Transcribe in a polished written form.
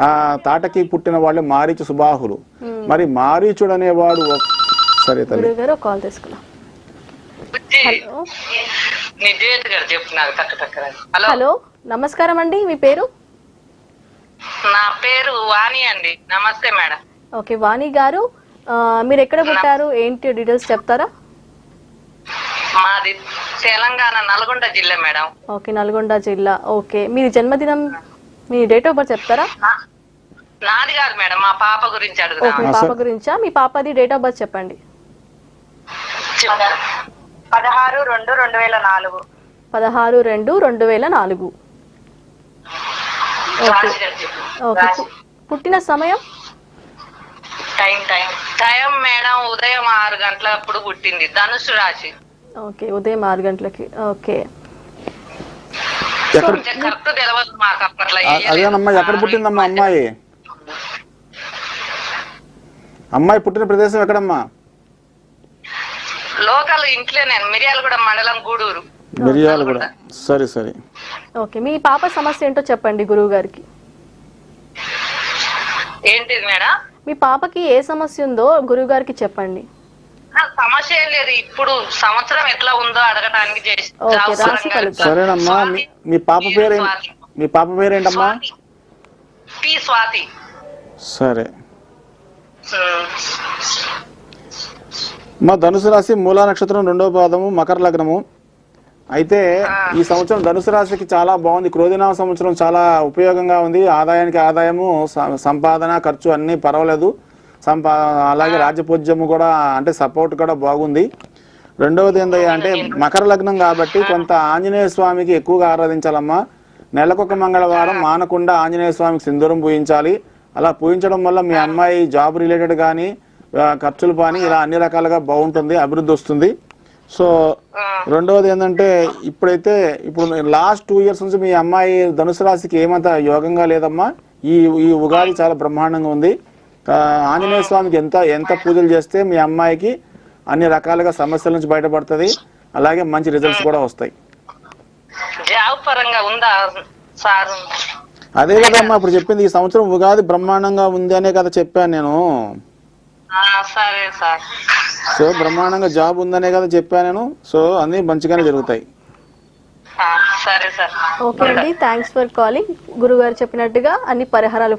ఆ తాటకి పుట్టిన వాళ్ళు మారీచు సుబాహులు. మరి మారీచుడు అనేవాడు సరే తల్లి గురుగారు కాల్ తీసుకున్నాం. హలో హలో నమస్కారం అండి, మీ పేరు? నా పేరు వాణి అండి. నమస్తే మేడం. ఓకే వాణి గారు, మీరు ఎక్కడ పుట్టారు, ఏంటి డీటెయిల్స్ చెప్తారా? మాది తెలంగాణ నల్గొండ జిల్లా మేడం. ఓకే నల్గొండ జిల్లా. ఓకే మీ జన్మదినం, మీ డేట్ ఆఫ్ బర్త్ చెప్తారా? నాది కాదు మేడం, మా పాప గురించి ఓకే అడుగుతాను. మీ పాప గురించా? మీ పాపది డేట్ ఆఫ్ బర్త్ చెప్పండి. 16/2/2004. 16/2/2004. ఓకే ఓకే పుట్టిన సమయం? టైం మేడం ఉదయం 6 గంటలప్పుడు పుట్టింది. ధనుసు రాశి. ఓకే ఉదయం 6 గంటలకి. ఓకే కరెక్ట్ తెలియదు మాకు అప్పట్లో. అదేనమ్మా, ఎక్కడ పుట్టిందమ్మా అమ్మాయి? అమ్మాయి పుట్టిన ప్రదేశం ఎక్కడమ్మా? లోకల్ ఇంట్లోనే, మిర్యాలగూడ మండలం, గూడూరు. మిర్యాలగూడ. సరే సరే. ఓకే మీ పాప సమస్య ఏంటో చెప్పండి గురువు గారికి. ఏంటిది మేడం? మీ పాపకి ఏ సమస్య ఉందో గురువు గారికి చెప్పండి. సమస్య ఏం లేదు, ఇప్పుడు సంవత్సరం ఎట్లా ఉందో అడగటానికి చేసి. ఓకే రాశి ఫలితం. సరేనమ్మా, మీ పాప పేరేంటి? మీ పాప పేరేంటమ్మా? పి స్వాతి. సరే. మా ధనుసు రాశి మూలా నక్షత్రం 2వ పాదము, మకర లగ్నము. అయితే ఈ సంవత్సరం ధనుసు రాశికి చాలా బాగుంది. క్రోధినామ సంవత్సరం చాలా ఉపయోగంగా ఉంది. ఆదాయానికి ఆదాయము, సంపాదన, ఖర్చు అన్నీ పర్వాలేదు. అలాగే రాజ్యపూజ్యము కూడా, అంటే సపోర్ట్ కూడా బాగుంది. రెండవది ఏందయ్యా అంటే మకర లగ్నం కాబట్టి కొంత ఆంజనేయ స్వామికి ఎక్కువగా ఆరాధించాలమ్మా. నెలకొక మంగళవారం మానకుండా ఆంజనేయ స్వామికి సింధూరం పూజించాలి. అలా పూజించడం వల్ల మీ అమ్మాయి జాబ్ రిలేటెడ్ కానీ, ఖర్చులు కానీ ఇలా అన్ని రకాలుగా బాగుంటుంది, అభివృద్ధి వస్తుంది. సో రెండవది ఏంటంటే ఇప్పుడు లాస్ట్ 2 years నుంచి మీ అమ్మాయి ధనుసు రాశికి ఏమంత యోగంగా లేదమ్మా. ఈ ఉగాది చాలా బ్రహ్మాండంగా ఉంది. ఆంజనేయ స్వామికి ఎంత పూజలు చేస్తే మీ అమ్మాయికి అన్ని రకాలుగా సమస్యల నుంచి బయటపడుతుంది. అలాగే మంచి రిజల్ట్స్ కూడా వస్తాయి. అదే కదమ్మా ఇప్పుడు చెప్పింది. ఈ సంవత్సరం ఉగాది బ్రహ్మాండంగా ఉంది అనే కదా చెప్పాను నేను. సో బ్రహ్మాండంగా జాబ్ ఉందనే కదా చెప్పాను నేను. సో అన్ని మంచిగానే జరుగుతాయి. ఓకే అండి, థ్యాంక్స్ ఫర్ కాలింగ్. గురుగారు చెప్పినట్టుగా అన్ని పరిహారాలు